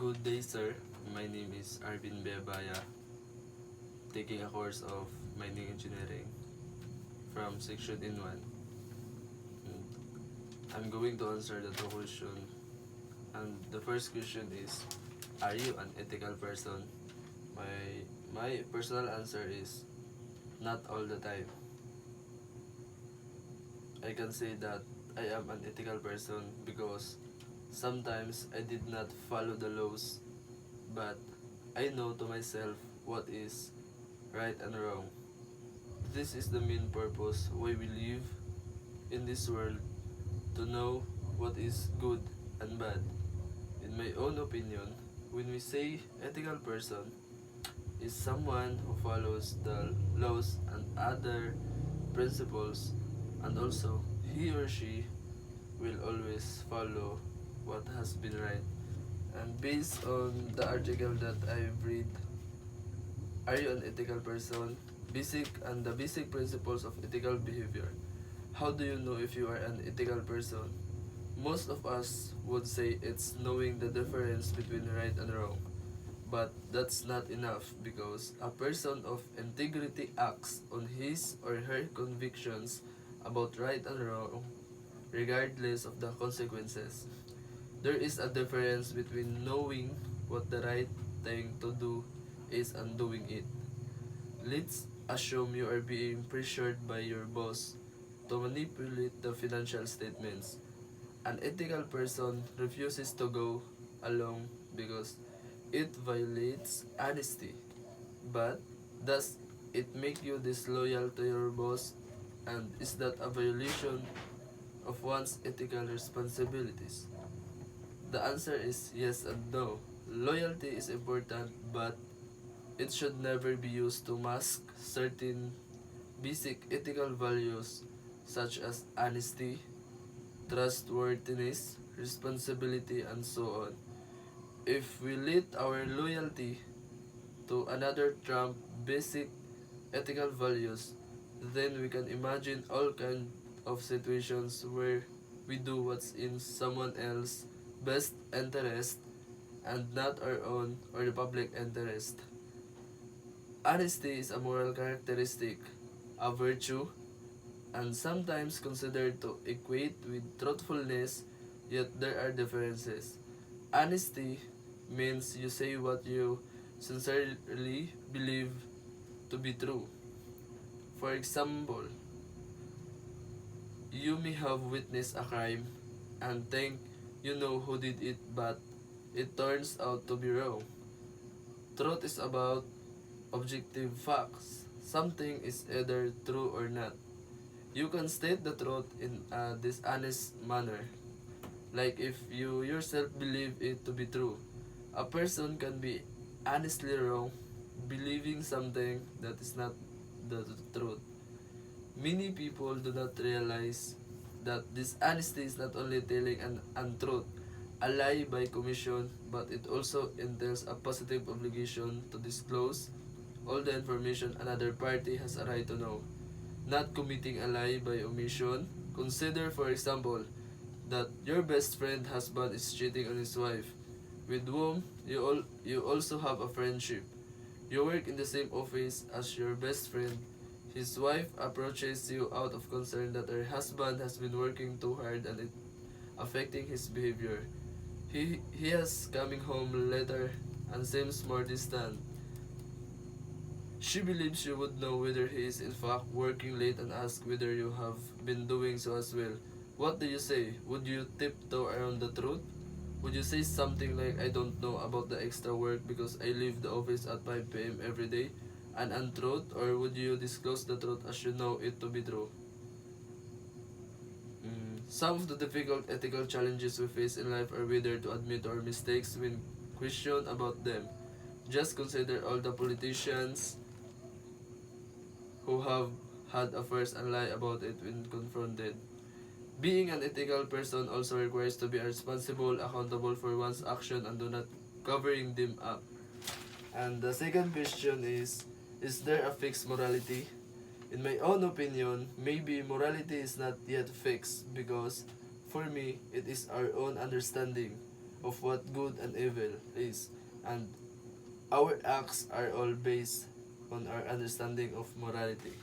Good day, sir. My name is Arvin Bebaya, taking a course of mining engineering from section in 1. I'm going to answer the two questions. And the first question is, are you an ethical person? My personal answer is not all the time. I can say that I am an ethical person because sometimes I did not follow the laws, but I know to myself what is right and wrong. This is the main purpose why we live in this world, to know what is good and bad. In my own opinion, when we say ethical person, is someone who follows the laws and other principles, and also he or she will always follow what has been right. And based on the article that I've read, are you an ethical person? The basic principles of ethical behavior. How do you know if you are an ethical person? Most of us would say it's knowing the difference between right and wrong. But that's not enough because a person of integrity acts on his or her convictions about right and wrong regardless of the consequences. There is a difference between knowing what the right thing to do is and doing it. Let's assume you are being pressured by your boss to manipulate the financial statements. An ethical person refuses to go along because it violates honesty. But does it make you disloyal to your boss? And is that a violation of one's ethical responsibilities? The answer is yes and no. Loyalty is important, but it should never be used to mask certain basic ethical values such as honesty, trustworthiness, responsibility, and so on. If we let our loyalty to another trump basic ethical values, then we can imagine all kinds of situations where we do what's in someone else's best interest and not our own or the public interest. Honesty is a moral characteristic, a virtue, and sometimes considered to equate with truthfulness, yet there are differences. Honesty means you say what you sincerely believe to be true. For example, you may have witnessed a crime and think you know who did it, but it turns out to be wrong. Truth is about objective facts. Something is either true or not. You can state the truth in a dishonest manner, like if you yourself believe it to be true. A person can be honestly wrong, believing something that is not the truth. Many people do not realize that dishonesty is not only telling an untruth, a lie by commission, but it also entails a positive obligation to disclose all the information another party has a right to know. Not committing a lie by omission. Consider, for example, that your best friend husband is cheating on his wife, with whom you also have a friendship. You work in the same office as your best friend. His wife approaches you out of concern that her husband has been working too hard and it affecting his behavior. He is coming home later and seems more distant. She believes you would know whether he is in fact working late and asks whether you have been doing so as well. What do you say? Would you tiptoe around the truth? Would you say something like, I don't know about the extra work because I leave the office at 5 p.m. every day? An untruth? Or would you disclose the truth as you know it to be true? Some of the difficult ethical challenges we face in life are whether to admit our mistakes when questioned about them. Just consider all the politicians who have had affairs and lie about it when confronted. Being an ethical person also requires to be responsible, accountable for one's action and do not covering them up. And the second question is there a fixed morality? In my own opinion, maybe morality is not yet fixed because for me, it is our own understanding. of what good and evil is, and our acts are all based on our understanding of morality.